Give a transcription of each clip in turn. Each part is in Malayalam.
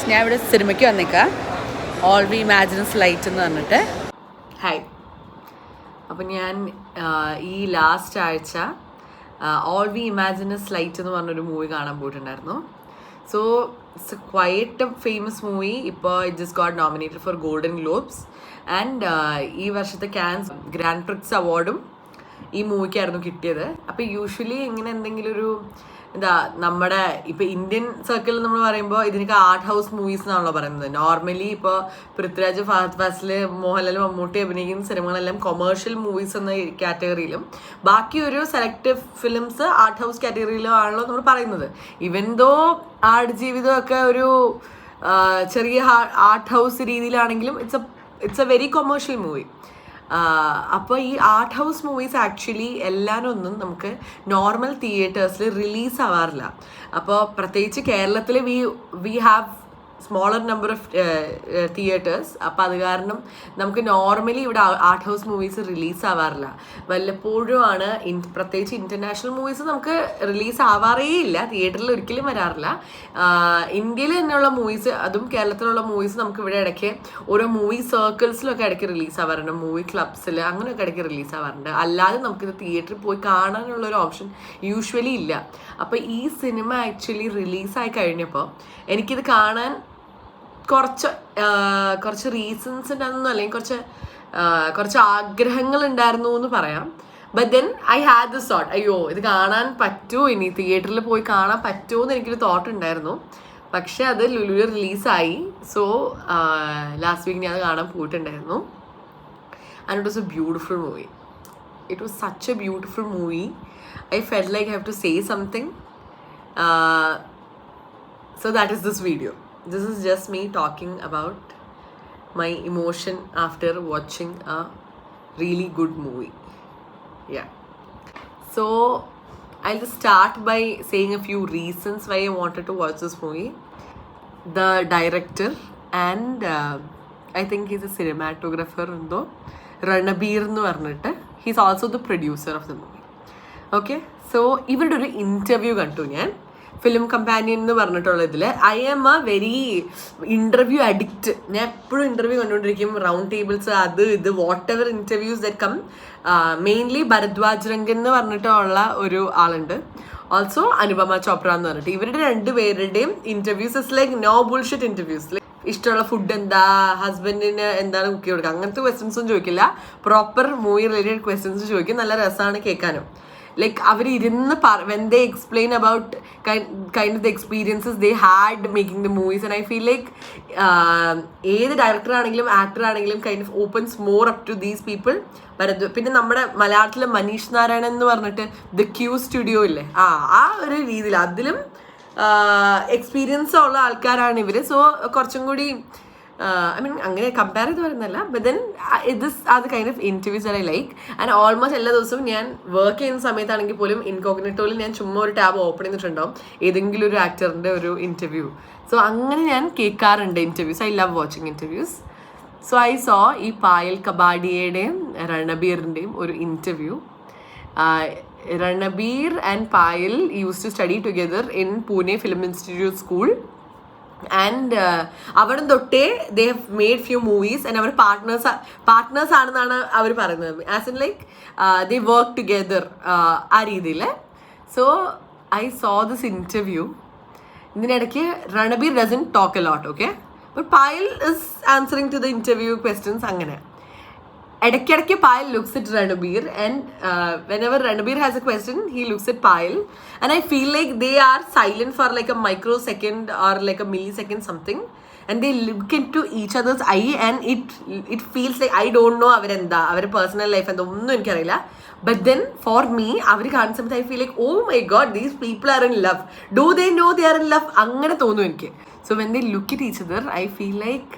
ഞാൻ ഇവിടെ സിനിമയ്ക്ക് വന്നേക്കാം. ഓൾ വി ഇമാജിനസ് ലൈറ്റ് എന്ന് പറഞ്ഞിട്ട്. ഹായ്. അപ്പം ഞാൻ ഈ ലാസ്റ്റ് ആഴ്ച ഓൾ വി ഇമാജിനസ് ലൈറ്റ് എന്ന് പറഞ്ഞൊരു മൂവി കാണാൻ പോയിട്ടുണ്ടായിരുന്നു. So it's quite a famous movie. ഇപ്പോൾ it just got nominated for Golden Globes and ഈ വർഷത്തെ കാൻസ് ഗ്രാൻഡ് പ്രിക്സ് അവാർഡും ഈ മൂവിക്കായിരുന്നു കിട്ടിയത്. അപ്പോൾ യൂഷ്വലി ഇങ്ങനെ എന്തെങ്കിലും ഒരു എന്താ നമ്മുടെ ഇപ്പോൾ ഇന്ത്യൻ സർക്കിളിൽ നമ്മൾ പറയുമ്പോൾ ഇതിനൊക്കെ ആർട്ട് ഹൗസ് മൂവീസ് എന്നാണല്ലോ പറയുന്നത്. നോർമലി ഇപ്പോൾ പൃഥ്വിരാജ്, ഫഹദ് ഫാസിൽ, മോഹൻലാൽ, മമ്മൂട്ടി അഭിനയിക്കുന്ന സിനിമകളെല്ലാം കൊമേഴ്ഷ്യൽ മൂവീസ് എന്ന കാറ്റഗറിയിലും ബാക്കി ഒരു സെലക്റ്റീവ് ഫിലിംസ് ആർട്ട് ഹൗസ് കാറ്റഗറിയിലും ആണല്ലോ നമ്മൾ പറയുന്നത്. ഇവൻ ദോ ആടുജീവിതമൊക്കെ ഒരു ചെറിയ ആർട്ട് ഹൗസ് രീതിയിലാണെങ്കിലും it's a very commercial movie. അപ്പോൾ ഈ ആർട്ട് ഹൗസ് മൂവീസ് ആക്ച്വലി എല്ലാവരും ഒന്നും നമുക്ക് നോർമൽ തിയേറ്റേഴ്സിൽ റിലീസ് ആവാറില്ല. അപ്പോൾ പ്രത്യേകിച്ച് കേരളത്തിൽ we have smaller number of theatres. അപ്പോൾ അത് കാരണം നമുക്ക് നോർമലി ഇവിടെ ആർട്ട് ഹൗസ് മൂവീസ് റിലീസ് ആവാറില്ല. വല്ലപ്പോഴും ആണ് പ്രത്യേകിച്ച് ഇൻ്റർനാഷണൽ മൂവീസ് നമുക്ക് റിലീസ് ആവാറേ ഇല്ല, തിയേറ്ററിൽ ഒരിക്കലും വരാറില്ല. ഇന്ത്യയിൽ തന്നെയുള്ള മൂവീസ്, അതും കേരളത്തിലുള്ള മൂവീസ് നമുക്ക് ഇവിടെ ഇടയ്ക്ക് ഓരോ മൂവി സർക്കിൾസിലൊക്കെ ഇടയ്ക്ക് റിലീസ് ആവാറുണ്ട്, മൂവി ക്ലബ്സിൽ അങ്ങനെയൊക്കെ ഇടയ്ക്ക് റിലീസ് ആവാറുണ്ട്. അല്ലാതെ നമുക്കിത് തിയേറ്ററിൽ പോയി കാണാനുള്ളൊരു ഓപ്ഷൻ യൂഷ്വലി ഇല്ല. അപ്പോൾ ഈ സിനിമ ആക്ച്വലി റിലീസായി കഴിഞ്ഞപ്പോൾ എനിക്കിത് കാണാൻ കുറച്ച് റീസൺസ് ഉണ്ടായിരുന്നു, അല്ലെങ്കിൽ കുറച്ച് ആഗ്രഹങ്ങൾ ഉണ്ടായിരുന്നു എന്ന് പറയാം. But then I had this thought, അയ്യോ ഇത് കാണാൻ പറ്റുമോ, ഇനി തിയേറ്ററിൽ പോയി കാണാൻ പറ്റുമോ എന്ന് എനിക്കൊരു തോട്ട് ഉണ്ടായിരുന്നു. പക്ഷെ അത് ലുലുവിൽ റിലീസായി. സോ ലാസ്റ്റ് വീക്ക് ഞാൻ അത് കാണാൻ പോയിട്ടുണ്ടായിരുന്നു. And it was a beautiful movie. It was such a beautiful movie. I felt like I have to say something. So that is this video. This is just me talking about my emotion after watching a really good movie. Yeah. So I'll just start by saying a few reasons why I wanted to watch this movie. The director and I think he's a cinematographer eന്തോ രണബീർ എന്ന് പറഞ്ഞിട്ട്, he's also the producer of the movie. Okay. So ഇവരുടെ ഒരു ഇൻ്റർവ്യൂ കണ്ടു ഞാൻ ഫിലിം കമ്പാനിയൻ എന്ന് പറഞ്ഞിട്ടുള്ളതിൽ. I am a very interview addict. ഞാൻ എപ്പോഴും ഇൻ്റർവ്യൂ കണ്ടുകൊണ്ടിരിക്കും, റൗണ്ട് ടേബിൾസ്, അത് ഇത് whatever interviews that come. Mainly Bharadwaj Rangan എന്ന് പറഞ്ഞിട്ടുള്ള ഒരു ആളുണ്ട്, ഓൾസോ അനുപമ ചോപ്ര എന്ന് പറഞ്ഞിട്ട്. ഇവരുടെ രണ്ടുപേരുടെയും interviews is like no bullshit interviews. ഇഷ്ടമുള്ള ഫുഡ് എന്താ, ഹസ്ബൻഡിന് എന്താണ് കുക്ക് കൊടുക്കുക, അങ്ങനത്തെ ക്വസ്റ്റ്യൻസൊന്നും ചോദിക്കില്ല. പ്രോപ്പർ മൂവി റിലേറ്റഡ് ക്വസ്റ്റ്യൻസ് ചോദിക്കും. നല്ല രസമാണ് കേൾക്കാനും. Like അവർ ഇരുന്ന് when they explain about kind of the experiences they had making the movies, and I feel like ഏത് ഡയറക്ടർ ആണെങ്കിലും ആക്ടർ ആണെങ്കിലും kind of opens more up to these people. പിന്നെ നമ്മുടെ മലയാളത്തിലെ മനീഷ് നാരായണൻ എന്ന് പറഞ്ഞിട്ട് ദ ക്യൂ സ്റ്റുഡിയോ ഇല്ലേ, ആ ഒരു രീതിയിൽ അതിലും എക്സ്പീരിയൻസ് ഉള്ള ആൾക്കാരാണ് ഇവർ. സോ കുറച്ചും കൂടി I mean അങ്ങനെ കമ്പയർ ചെയ്ത് വരുന്നല്ല, but then this are the kind of interviews I like. And almost എല്ലാ ദിവസവും ഞാൻ വർക്ക് ചെയ്യുന്ന സമയത്താണെങ്കിൽ പോലും ഇൻകോഗ്നിറ്റോയിൽ ഞാൻ ചുമ്മാ ഒരു ടാബ് ഓപ്പൺ ചെയ്തിട്ടുണ്ടാവും, ഏതെങ്കിലും ഒരു ആക്ടറിൻ്റെ ഒരു ഇൻ്റർവ്യൂ. സോ അങ്ങനെ ഞാൻ കേൾക്കാറുണ്ട് interviews. I love watching interviews. So I saw ഈ പായൽ കബാഡിയുടെയും രണബീറിൻ്റെയും ഒരു interview. Ranbir and Payal use to study together in Pune film institute school. And അവിടെ തൊട്ടേ they have made few movies and അവർ പാർട്ട്നേഴ്സ് ആണെന്നാണ് അവർ പറയുന്നത്. As in like they work together ആ രീതിയിൽ. So I saw this interview. ഇതിനിടയ്ക്ക് Ranbir doesn't talk a lot, okay, but Payal is answering to the interview questions. അങ്ങനെ ഇടയ്ക്കിടയ്ക്ക് പായൽ looks at Ranbir, and whenever Ranbir has a question, he looks at Payal, and I feel like they are silent for like a microsecond or like a millisecond something, and they look into each other's eye, and it feels like I don't know അവരെന്താ അവരുടെ പേഴ്സണൽ ലൈഫ് എന്താ ഒന്നും എനിക്കറിയില്ല. But then for me അവർ കാണുന്ന സമയത്ത് I feel like oh my god, these people are in love. Do they know they are in love? അങ്ങനെ തോന്നും എനിക്ക്. So when they look at each other, I feel like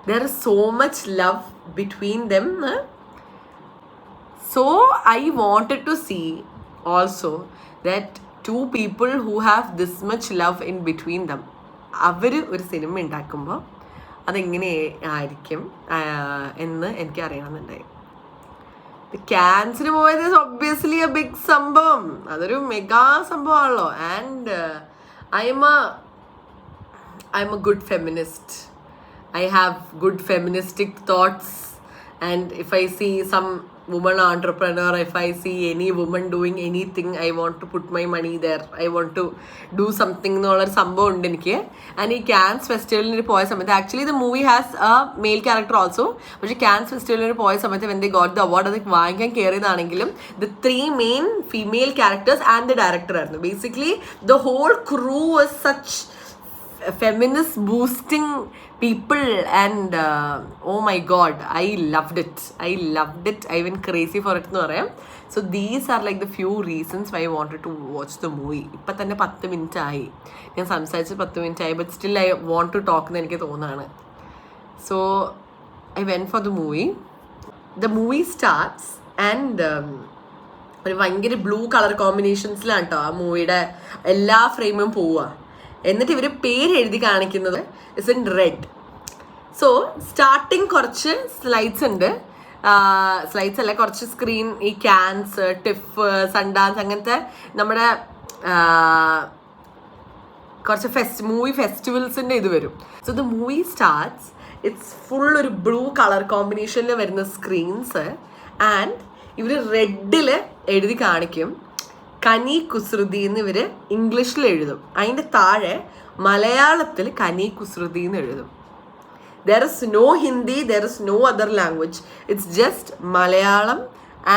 there is so much love between them. So I wanted to see also that two people who have this much love in between them, അവർ ഒരു സിനിമ ഉണ്ടാക്കുമ്പോൾ അതെങ്ങനെ ആയിരിക്കും എന്ന് എനിക്ക് അറിയണമെന്നുണ്ടായി. ക്യാൻസർ പോയത് ഒബ്വിയസ്ലി എ ബിഗ് സംഭവം, അതൊരു മെഗാ സംഭവമാണല്ലോ. And I'm a good feminist. I have good feministic thoughts, and if I see some woman entrepreneur, if I see any woman doing anything, I want to put my money there. I want to do something എന്നുള്ളൊരു സംഭവം ഉണ്ട് എനിക്ക്. ആൻഡ് ഈ ക്യാൻസ് ഫെസ്റ്റിവലിന് പോയ സമയത്ത് actually the movie has a male character also. പക്ഷേ ക്യാൻസ് ഫെസ്റ്റിവലിന് പോയ സമയത്ത് when they got the award അത് വാങ്ങിക്കാൻ കയറിയതാണെങ്കിലും the 3 main female characters and the director ആയിരുന്നു. Basically the whole crew was such feminist boosting people, and oh my god, I loved it. I went crazy for it എന്ന് പറയാം. So these are like the few reasons why I wanted to watch the movie. ഇപ്പം തന്നെ 10 മിനിറ്റ് ആയി, ഞാൻ സംസാരിച്ച് 10 മിനിറ്റ് ആയി, but still I want to talk എന്ന് എനിക്ക് തോന്നുകയാണ്. So I went for the movie. The movie starts and ഒരു ഭയങ്കര ബ്ലൂ കളർ കോമ്പിനേഷൻസിലാണ് കേട്ടോ ആ മൂവിയുടെ എല്ലാ ഫ്രെയിമും പോവുക. എന്നിട്ട് ഇവർ പേര് എഴുതി കാണിക്കുന്നത് is in red. So starting കുറച്ച് സ്ലൈഡ്സ് ഉണ്ട്, സ്ലൈഡ്സ് അല്ല, കുറച്ച് സ്ക്രീൻ, ഈ ക്യാൻസ്, ടിഫ്, സൺഡാൻസ്, അങ്ങനത്തെ നമ്മുടെ കുറച്ച് മൂവി ഫെസ്റ്റിവൽസിൻ്റെ ഇത് വരും. So the movie starts, it's full ഒരു ബ്ലൂ കളർ കോമ്പിനേഷനിൽ വരുന്ന സ്ക്രീൻസ്, ആൻഡ് ഇവർ റെഡിൽ എഴുതി കാണിക്കും കനി കുസൃതി എന്ന്. ഇവർ ഇംഗ്ലീഷിൽ എഴുതും, അതിൻ്റെ താഴെ മലയാളത്തിൽ കനി കുസൃതി എന്ന് എഴുതും. There is no Hindi, there is no other language, it's just Malayalam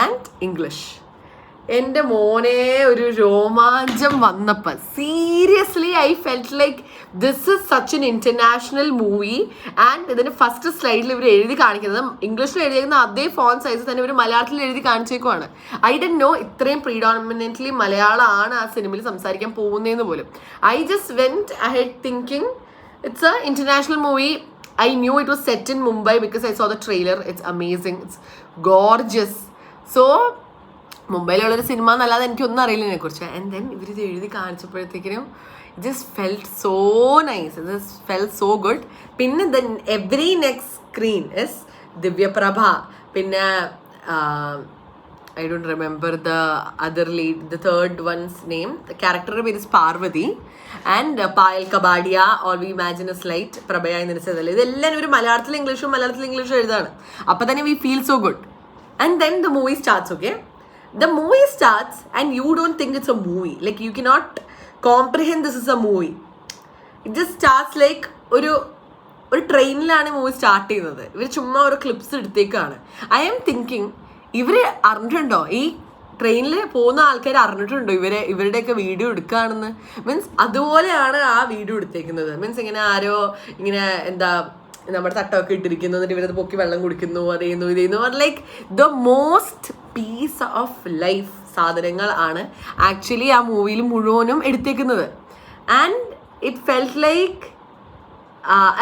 and English. എൻ്റെ മോനെ ഒരു രോമാഞ്ചം വന്നപ്പോൾ seriously I felt like this is such an international movie. ആൻഡ് ഇതിൻ്റെ ഫസ്റ്റ് സ്ലൈഡിൽ ഇവർ എഴുതി കാണിക്കുന്നത് ഇംഗ്ലീഷിൽ എഴുതിയിരിക്കുന്ന അതേ ഫോൺ സൈസ് തന്നെ ഇവർ മലയാളത്തിൽ എഴുതി കാണിച്ചേക്കുവാണ്. ഐ ഡോണ്ട് നോ ഇത്രയും പ്രീഡോമിനൻ്റ്ലി മലയാളമാണ് ആ സിനിമയിൽ സംസാരിക്കാൻ പോകുന്നതെന്ന് പോലും. I just went ahead thinking it's a international movie. I knew it was set in Mumbai because I saw the trailer. It's amazing. It's gorgeous. So മുംബൈയിലുള്ളൊരു സിനിമ എന്നല്ലാതെ എനിക്കൊന്നും അറിയില്ല ഇതിനെക്കുറിച്ച്. ആൻഡ് ദെൻ ഇവരിത് എഴുതി കാണിച്ചപ്പോഴത്തേക്കിനും it just felt so nice, it just felt so good. പിന്നെ then every next screen is Divyaprabha, പിന്നെ I don't remember the other lead, the third one's name. The character name is Parvati, and Payal Kabadia, All We Imagine Is Light, Prabhaya in the Sedale. ഇതെല്ലാം ഒരു മലയാളത്തിൽ ഇംഗ്ലീഷും എഴുതാണ്. അപ്പോൾ തന്നെ we feel so good. And then the movie starts, okay? The movie starts and you don't think it's a movie. Like you cannot comprehend this is a movie. It just starts like ഒരു ട്രെയിനിലാണ് മൂവി സ്റ്റാർട്ട് ചെയ്യുന്നത്. ഇവർ ചുമ്മാ ഒരു ക്ലിപ്സ് എടുത്തേക്കാണ്. I am thinking ഇവർ അറിഞ്ഞിട്ടുണ്ടോ, ഈ ട്രെയിനിൽ പോകുന്ന ആൾക്കാർ അറിഞ്ഞിട്ടുണ്ടോ ഇവരുടെയൊക്കെ വീഡിയോ എടുക്കുകയാണെന്ന്? മീൻസ് അതുപോലെയാണ് ആ വീഡിയോ എടുത്തേക്കുന്നത്. മീൻസ് ഇങ്ങനെ ആരോ ഇങ്ങനെ എന്താ നമ്മുടെ തട്ടമൊക്കെ ഇട്ടിരിക്കുന്നു, എന്നിട്ട് ഇവരത് പൊക്കി വെള്ളം കുടിക്കുന്നു, അത് ചെയ്യുന്നു, ഇത് ചെയ്യുന്നു. Like the most piece of life സാധനങ്ങൾ ആണ് ആക്ച്വലി ആ മൂവിയിൽ മുഴുവനും എടുത്തേക്കുന്നത്. ആൻഡ് ഇറ്റ് ഫെൽറ്റ് ലൈക്ക്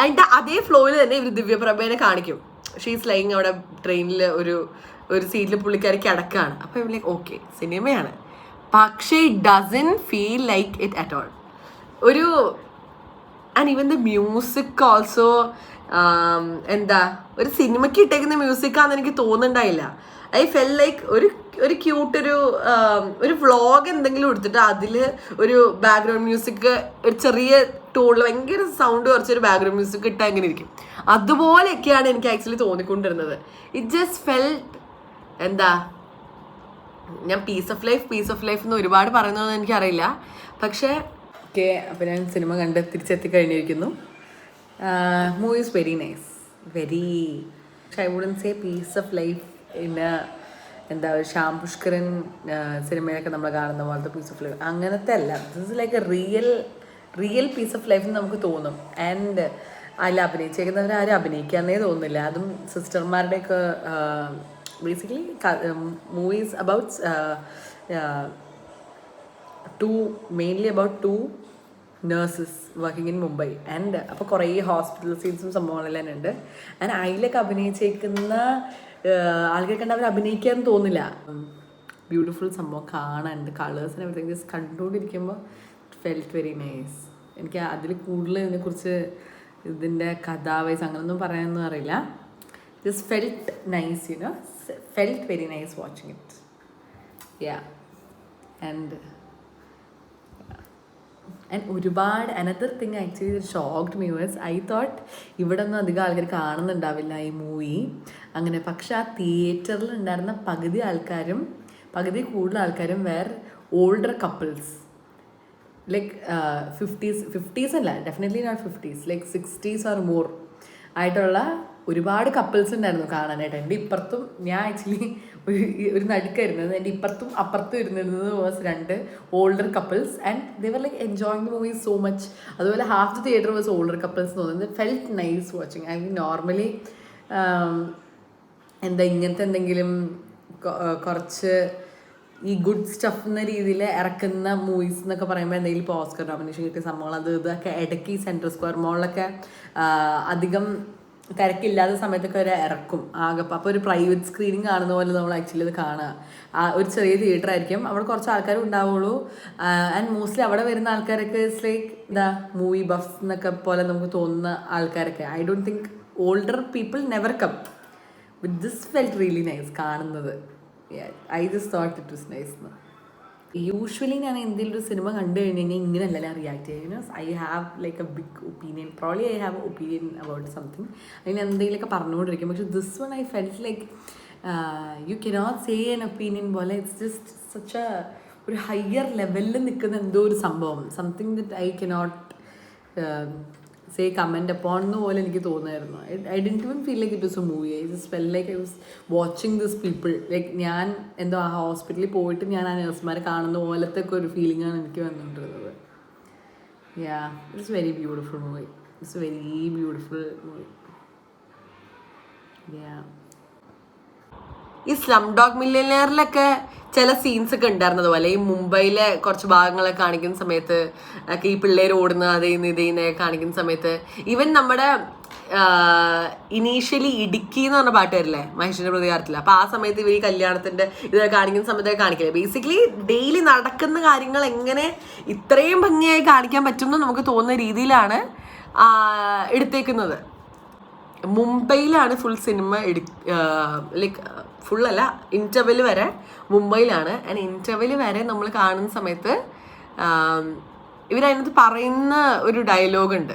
അതിൻ്റെ അതേ ഫ്ലോയിൽ തന്നെ ഇവർ ദിവ്യപ്രഭേനെ കാണിക്കും. ഷീസ് ലൈങ് അവിടെ ട്രെയിനിൽ ഒരു സീറ്റിൽ പുള്ളിക്കാരി കിടക്കുകയാണ്. അപ്പോൾ ഇവർ ലൈക്ക് ഓക്കെ സിനിമയാണ്, പക്ഷേ it doesn't feel like it at all. And even the music also എന്താ ഒരു സിനിമയ്ക്ക് ഇട്ടേക്കുന്ന മ്യൂസിക്കാന്ന് എനിക്ക് തോന്നുന്നുണ്ടായില്ല. ഐ ഫെൽ ലൈക്ക് ഒരു ക്യൂട്ടൊരു വ്ളോഗ് എന്തെങ്കിലും എടുത്തിട്ട് അതിൽ ഒരു ബാക്ക്ഗ്രൗണ്ട് മ്യൂസിക് ഒരു ചെറിയ ടോണിൽ ഭയങ്കര സൗണ്ട് കുറച്ചൊരു ബാക്ക്ഗ്രൗണ്ട് മ്യൂസിക് ഇട്ടാൽ എങ്ങനെ ഇരിക്കും, അതുപോലെയൊക്കെയാണ് എനിക്ക് ആക്ച്വലി തോന്നിക്കൊണ്ടിരുന്നത്. ഇറ്റ് ജസ്റ്റ് ഫെൽറ്റ് എന്താ, ഞാൻ പീസ് ഓഫ് ലൈഫ് എന്ന് ഒരുപാട് പറയുന്നതെന്ന് എനിക്കറിയില്ല, പക്ഷേ ഓക്കെ. അപ്പോൾ ഞാൻ സിനിമ കണ്ട് തിരിച്ചെത്തി കഴിഞ്ഞിരിക്കുന്നു. മൂവി ഈസ് വെരി നൈസ്, പക്ഷെ I wouldn't say piece of life പിന്നെ എന്താ ഒരു ശ്യാം പുഷ്കരൻ സിനിമയൊക്കെ നമ്മൾ കാണുന്ന പോലത്തെ പീസ് ഓഫ് ലൈഫ് അങ്ങനത്തെ അല്ല. This is like a real piece of life എന്ന് നമുക്ക് തോന്നും. ആൻഡ് അതിൽ അഭിനയിച്ചേക്കുന്നവർ ആരും അഭിനയിക്കാന്നേ തോന്നുന്നില്ല. അതും സിസ്റ്റർമാരുടെയൊക്കെ basically movies about mainly about 2 nurses working in Mumbai. And അപ്പോൾ കുറേ ഹോസ്പിറ്റൽ സീൻസും സംഭവങ്ങളെല്ലാം ഉണ്ട്. ആൻഡ് അതിലൊക്കെ അഭിനയിച്ചേക്കുന്ന ആൾക്കാരെ കണ്ട് അവർ അഭിനയിക്കാൻ തോന്നില്ല. ബ്യൂട്ടിഫുൾ സംഭവം കാണാനുണ്ട്, കളേഴ്സിന് എവറിത്തിങ് ജസ്റ്റ് കണ്ടുകൊണ്ടിരിക്കുമ്പോൾ ഫെൽറ്റ് വെരി നൈസ്. എനിക്ക് അതിൽ കൂടുതൽ ഇതിനെക്കുറിച്ച് ഇതിൻ്റെ കഥാവൈസ് അങ്ങനെയൊന്നും പറയാനൊന്നും അറിയില്ല. Just felt nice, you know, felt very nice watching it. Yeah. And and ഒരുപാട് another thing actually shocked me was I thought ഇവിടെ ഒന്നും അധികം ആൾക്കാർ കാണുന്നുണ്ടാവില്ല ഈ മൂവി അങ്ങനെ. പക്ഷെ ആ തിയേറ്ററിൽ ഉണ്ടായിരുന്ന പകുതി കൂടുതൽ ആൾക്കാരും where older couples, like 50s അല്ല, definitely not 50s, like 60s or more ആയിട്ടുള്ള ഒരുപാട് കപ്പിൾസ് ഉണ്ടായിരുന്നു കാണാനായിട്ട്. എൻ്റെ ഇപ്പുറത്തും ഞാൻ ആക്ച്വലി ഒരു നടുക്കായിരുന്നത്, എൻ്റെ ഇപ്പുറത്തും അപ്പുറത്തും ഇരുന്നിരുന്നത് was 2 older couples and they were like enjoying the movie so much. അതുപോലെ half the theatre was older couples എന്ന് തോന്നുന്നത്. Felt nice watching. I mean normally എന്താ ഇങ്ങനത്തെ എന്തെങ്കിലും കുറച്ച് ഈ ഗുഡ് സ്റ്റഫ് എന്ന രീതിയിൽ ഇറക്കുന്ന മൂവീസ് എന്നൊക്കെ പറയുമ്പോൾ എന്തെങ്കിലും ഇപ്പോൾ ഓസ്കർ നോമിനേഷൻ കിട്ടിയ സംഭവങ്ങൾ ഇതൊക്കെ ഇടയ്ക്ക് ഈ സെൻട്രൽ സ്ക്വയർ മോളിലൊക്കെ അധികം തിരക്കില്ലാത്ത സമയത്തൊക്കെ അവർ ഇറക്കും ആകെ. അപ്പോൾ ഒരു പ്രൈവറ്റ് സ്ക്രീനിങ് കാണുന്ന പോലെ നമ്മൾ ആക്ച്വലി അത് കാണുക. ഒരു ചെറിയ തിയേറ്റർ ആയിരിക്കും, അവിടെ കുറച്ച് ആൾക്കാരും ഉണ്ടാവുള്ളൂ. ആൻഡ് മോസ്റ്റ്ലി അവിടെ വരുന്ന ആൾക്കാരൊക്കെ ഇറ്റ്സ് ലൈക്ക് മൂവി ബഫ്സ് എന്നൊക്കെ പോലെ നമുക്ക് തോന്നുന്ന ആൾക്കാരൊക്കെ. I don't think older people never come. With this felt really nice കാണുന്നത്. I just thought it was nice. Usually ഞാൻ എന്തെങ്കിലും ഒരു സിനിമ കണ്ടു കഴിഞ്ഞ് കഴിഞ്ഞാൽ ഇങ്ങനെയല്ല ഞാൻ റിയാക്ട് ചെയ്യുന്നത്. I have like a big opinion, probably I have opinion about something. അതിന് എന്തെങ്കിലുമൊക്കെ പറഞ്ഞുകൊണ്ടിരിക്കും. പക്ഷെ this one I felt like you cannot say an opinion പോലെ. ഇറ്റ്സ് ജസ്റ്റ് സച്ച് ഒരു ഹയർ ലെവലിൽ നിൽക്കുന്ന എന്തോ ഒരു സംഭവം, something that I cannot say comment upon എന്ന് പോലെ എനിക്ക് തോന്നുമായിരുന്നു. I didn't even feel like it was a movie. I just felt like I was watching this people. Like ഞാൻ എന്തോ ആ ഹോസ്പിറ്റലിൽ പോയിട്ട് ഞാൻ ആ നഴ്സുമാരെ കാണുന്ന പോലത്തെ ഒക്കെ ഒരു ഫീലിംഗാണ് എനിക്ക് വന്നുകൊണ്ടിരുന്നത്. Yeah, it's very beautiful movie. It's very beautiful movie. Yeah, ഈ സ്ലം ഡോഗ് മില്യനെയറിലൊക്കെ ചില സീൻസ് ഒക്കെ ഉണ്ടായിരുന്നത് പോലെ ഈ മുംബൈയിലെ കുറച്ച് ഭാഗങ്ങളൊക്കെ കാണിക്കുന്ന സമയത്ത് ഒക്കെ ഈ പിള്ളേർ ഓടുന്ന ഇതേന്ന് കാണിക്കുന്ന സമയത്ത് ഈവൻ നമ്മുടെ ഇനീഷ്യലി ഇടുക്കി എന്ന് പറഞ്ഞ പാട്ട് വരില്ലേ മഹേഷിന്റെ പ്രതികാരത്തില്ല. അപ്പൊ ആ സമയത്ത് ഇവർ ഈ കല്യാണത്തിന്റെ ഇത് കാണിക്കുന്ന സമയത്തൊക്കെ കാണിക്കില്ലേ. ബേസിക്കലി ഡെയിലി നടക്കുന്ന കാര്യങ്ങൾ എങ്ങനെ ഇത്രയും ഭംഗിയായി കാണിക്കാൻ പറ്റുമെന്ന് നമുക്ക് തോന്നുന്ന രീതിയിലാണ് എടുത്തേക്കുന്നത്. മുംബൈയിലാണ് ഫുൾ സിനിമ ലൈക്ക് ഫുള്ളല്ല, ഇൻ്റർവെൽ വരെ മുംബൈയിലാണ്. ആൻഡ് ഇൻ്റർവെൽ വരെ നമ്മൾ കാണുന്ന സമയത്ത് ഇവരതിനകത്ത് പറയുന്ന ഒരു ഡയലോഗുണ്ട്.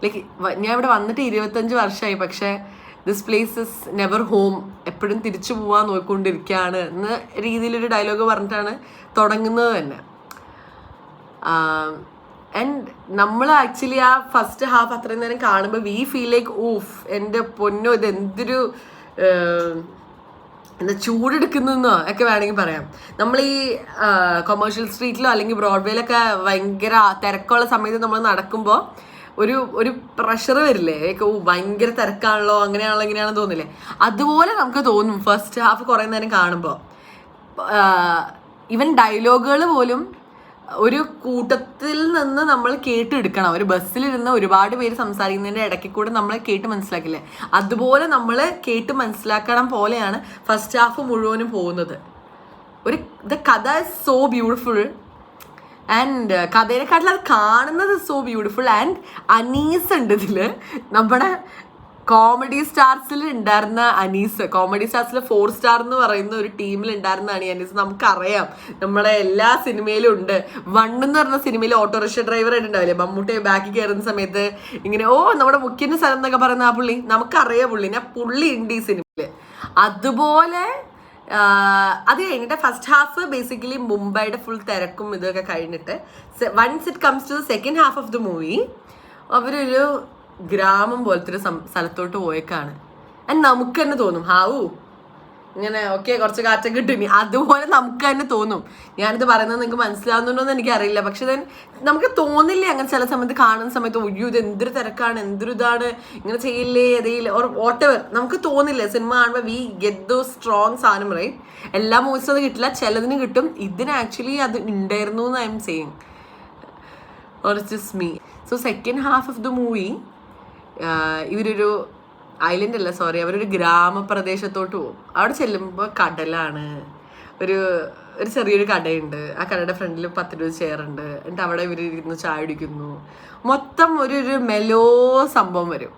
ലൈക്ക് ഞാൻ ഇവിടെ വന്നിട്ട് 25 വർഷമായി, പക്ഷേ this place is never home, എപ്പോഴും തിരിച്ചു പോകാൻ നോക്കിക്കൊണ്ടിരിക്കുകയാണ് എന്ന രീതിയിലൊരു ഡയലോഗ് പറഞ്ഞിട്ടാണ് തുടങ്ങുന്നത് തന്നെ. ആൻഡ് നമ്മൾ ആക്ച്വലി ആ ഫസ്റ്റ് ഹാഫ് അത്രയും നേരം കാണുമ്പോൾ വി ഫീൽ ലൈക്ക് ഊഫ് എൻ്റെ പൊന്നോ ഇത് എന്തൊരു എന്താ ചൂടെടുക്കുന്നോ ഒക്കെ വേണമെങ്കിൽ പറയാം. നമ്മൾ ഈ കൊമേഴ്ഷ്യൽ സ്ട്രീറ്റിലോ അല്ലെങ്കിൽ ബ്രോഡ്വേയിലൊക്കെ ഭയങ്കര തിരക്കുള്ള സമയത്ത് നമ്മൾ നടക്കുമ്പോൾ ഒരു പ്രഷർ വരില്ലേ, ഭയങ്കര തിരക്കാണല്ലോ അങ്ങനെയാണല്ലോ ഇങ്ങനെയാണെന്ന് തോന്നില്ലേ. അതുപോലെ നമുക്ക് തോന്നും ഫസ്റ്റ് ഹാഫ് കുറേ നേരം കാണുമ്പോൾ. ഈവൻ ഡയലോഗുകൾ പോലും ഒരു കൂട്ടത്തിൽ നിന്ന് നമ്മൾ കേട്ടെടുക്കണം. ഒരു ബസ്സിലിരുന്ന് ഒരുപാട് പേര് സംസാരിക്കുന്നതിൻ്റെ ഇടയ്ക്ക് കൂടെ നമ്മൾ കേട്ട് മനസ്സിലാക്കില്ലേ, അതുപോലെ നമ്മൾ കേട്ട് മനസ്സിലാക്കണം പോലെയാണ് ഫസ്റ്റ് ഹാഫ് മുഴുവനും പോകുന്നത്. ദ കഥ ഇസ് സോ ബ്യൂട്ടിഫുൾ ആൻഡ് കഥയെക്കാട്ടിൽ അത് കാണുന്നത് സോ ബ്യൂട്ടിഫുൾ. ആൻഡ് അനീസ് ഉണ്ട് ഇതിൽ, നമ്മുടെ കോമഡി സ്റ്റാർസിൽ ഉണ്ടായിരുന്ന അനീസ്. കോമഡി സ്റ്റാർസിൽ 4 സ്റ്റാർ എന്ന് പറയുന്ന ഒരു ടീമിൽ ഉണ്ടായിരുന്ന അനീസ്. നമുക്കറിയാം നമ്മുടെ എല്ലാ സിനിമയിലും ഉണ്ട്. 1 എന്ന് പറഞ്ഞ സിനിമയിൽ ഓട്ടോറിക്ഷ ഡ്രൈവർ ആയിട്ടുണ്ടാവില്ലേ, മമ്മൂട്ടി ബാക്കിൽ കയറുന്ന സമയത്ത് ഇങ്ങനെ നമ്മുടെ മുഖ്യൻ്റെ സ്ഥലം എന്നൊക്കെ പറയുന്ന ആ പുള്ളി, നമുക്കറിയാം പുള്ളി ഉണ്ട് ഈ സിനിമയിൽ. അതുപോലെ അത് കഴിഞ്ഞിട്ട് ഫസ്റ്റ് ഹാഫ് ബേസിക്കലി മുംബൈയുടെ ഫുൾ തിരക്കും ഇതൊക്കെ കഴിഞ്ഞിട്ട് once it comes to the second half of the movie അവരൊരു ഗ്രാമം പോലത്തെ ഒരു സ്ഥലത്തോട്ട് പോയേക്കാണ്. ആൻഡ് നമുക്ക് തന്നെ തോന്നും ഹാവു ഇങ്ങനെ ഓക്കെ കുറച്ച് കാറ്റൊക്കെ കിട്ടും, അതുപോലെ നമുക്ക് തന്നെ തോന്നും. ഞാനിത് പറയുന്നത് നിങ്ങൾക്ക് മനസ്സിലാവുന്നുണ്ടോയെന്ന് എനിക്കറിയില്ല, പക്ഷെ നമുക്ക് തോന്നില്ലേ അങ്ങനെ ചില സമയത്ത് കാണുന്ന സമയത്ത് ഒയ്യോ ഇത് എന്തൊരു തിരക്കാണ്, എന്തൊരു ഇതാണ്, ഇങ്ങനെ ചെയ്യില്ലേ ഏതെങ്കിലും ഓർ വാട്ടെവർ നമുക്ക് തോന്നില്ലേ. സിനിമ കാണുമ്പോൾ വി ഗെറ്റ് ദോ സ്ട്രോങ് സാധനം റൈറ്റ്. എല്ലാ മൂവീസും അത് കിട്ടില്ല, ചിലതിന് കിട്ടും. ഇതിന് ആക്ച്വലി അത് ഉണ്ടായിരുന്നു എന്ന് I am saying, or it's just me. So second half of the movie ഇവരൊരു ഐലൻഡ് അല്ല സോറി അവരൊരു ഗ്രാമപ്രദേശത്തോട്ട് പോകും. അവിടെ ചെല്ലുമ്പോൾ കടലാണ്, ഒരു ചെറിയൊരു കടയുണ്ട്. ആ കടയുടെ ഫ്രണ്ടിൽ 10 രൂപ ചെയറുണ്ട്. എന്നിട്ട് അവിടെ ഇവർ ഇരുന്ന് ചായ കുടിക്കുന്നു. മൊത്തം ഒരു മെലോ സംഭവം വരും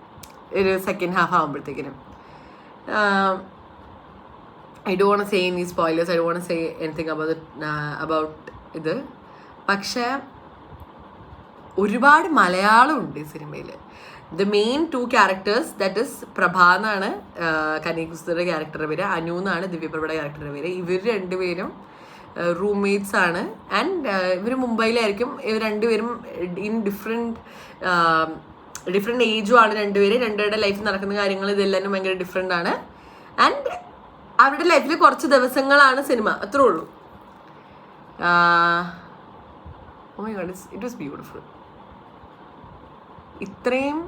ഒരു സെക്കൻഡ് ഹാഫ് ആകുമ്പോഴത്തേക്കിനും. I don't want to say any spoilers, I don't want to say anything about ഇത്. പക്ഷേ ഒരുപാട് മലയാളം ഉണ്ട് ഈ സിനിമയിൽ. The main 2 characters that is Prabha എന്നാണ് കന്യാകുസ്തിയുടെ ക്യാരക്ടറുടെ പേര്, അനു എന്നാണ് ദിവ്യപ്രഭയുടെ ക്യാരക്ടറുടെ പേര്. ഇവർ രണ്ടുപേരും റൂംമേറ്റ്സ് ആണ്. ആൻഡ് ഇവർ മുംബൈയിലായിരിക്കും. ഇവർ രണ്ടുപേരും ഇൻ ഡിഫറെൻറ്റ് ഏജും ആണ് രണ്ടുപേരുടെ ലൈഫിൽ നടക്കുന്ന കാര്യങ്ങൾ ഇതെല്ലാം ഭയങ്കര ഡിഫറെൻ്റ് ആണ്. ആൻഡ് അവരുടെ ലൈഫിൽ കുറച്ച് ദിവസങ്ങളാണ് സിനിമ, അത്രേ ഉള്ളൂ. Oh my god, it was beautiful. ഇത്രയും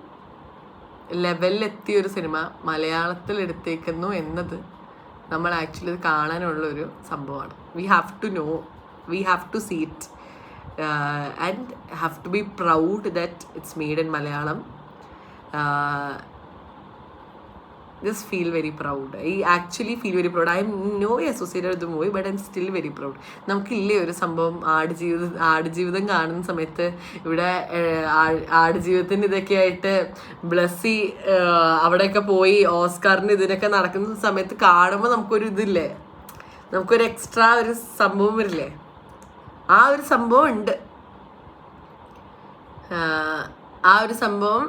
ലെവലിലെത്തിയൊരു സിനിമ മലയാളത്തിൽ എടുത്തേക്കുന്നു എന്നത് നമ്മൾ ആക്ച്വലി ഇത് കാണാനുള്ളൊരു സംഭവമാണ്. We have to know, we have to see it and have to be proud that it's made in Malayalam. Just feel very proud. I actually feel very proud. I am no associated with the movie, but I'm still very proud. നമുക്കില്ലേ ഒരു സംഭവം, ആടുജീവിതം കാണുന്ന സമയത്ത് ഇവിടെ ആടുജീവിതത്തിൻ്റെ ഇതൊക്കെ ആയിട്ട് ബ്ലസ്സി അവിടെയൊക്കെ പോയി ഓസ്കാറിന് ഇതിനൊക്കെ നടക്കുന്ന സമയത്ത് കാണുമ്പോൾ നമുക്കൊരു ഇതില്ലേ, നമുക്കൊരു എക്സ്ട്രാ ഒരു സംഭവം വരില്ലേ, ആ ഒരു സംഭവം ഉണ്ട്. ആ ഒരു സംഭവം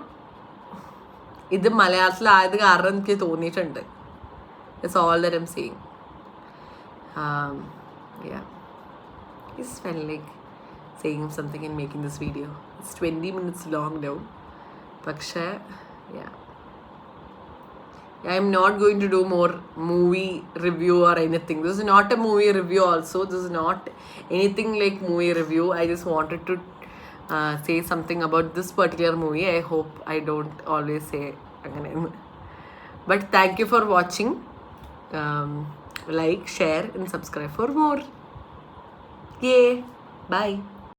ഇത് മലയാളത്തിലായത് കാരണം എനിക്ക് തോന്നിയിട്ടുണ്ട്. It's all that I am seeing. It's felt like saying something and making this video. It's 20 minutes long now. പക്ഷേ I am not going to do more movie review or anything. This is not a movie review also. This is not anything like movie review. I just wanted to say something about this particular movie. I hope I don't always say അങ്ങനെ. But thank you for watching. Like, share and subscribe for more. Yay. Bye.